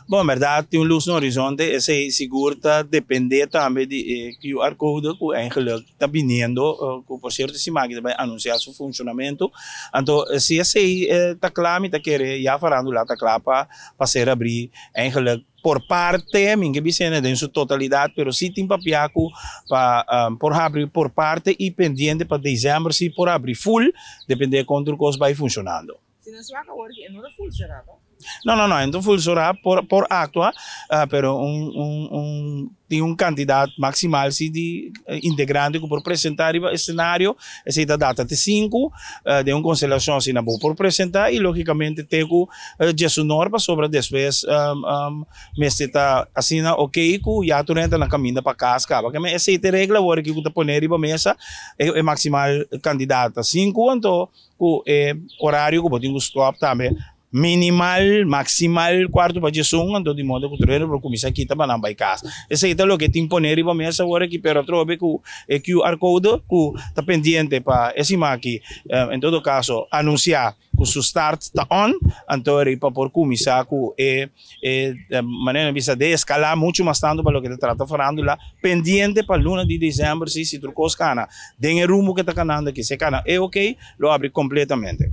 Bom, verdade, tem luz no horizonte, esse segura depende também de QR Code que eigenlijk está vindo, que por certo se máquina vai anunciar seu funcionamento. Então, se esse está claro, está querendo já falando lá, está claro para ser abrir, eigenlijk por parte, minha visão é em sua totalidade, pero se tem papiaco para por abrir por parte e pendente para dezembro, se por abrir full, depende de quanto coisa vai funcionando. Se não se vai acabar, não é full será, não? No, então full será por actua, pero tem quantidade maximal de integrante que por apresentar o cenário, essa data de 5, de constelação assim, por apresentar e logicamente tem que já norma sobre depois, mas está assim, ok, que já tu entra na caminho para casa, porque essa é a regra, agora que tu põe em mesa, é maximal candidato 5, então o horário que pode stop também, minimal, maximal, quarto para Jesus, então de modo que o treino para começar aqui também não vai casa. Esse é o que tem que pôr em mesa agora que pero trobe que o QR Code que está pendente para esse aqui, em todo caso, anunciar que o start está on, então é para por começar que maneira vista de escalar muito mais tanto para o que está falando lá, pendente para luna de dezembro, se trucou os cana, tem rumo que está canando aqui, se cana é ok, lo abre completamente.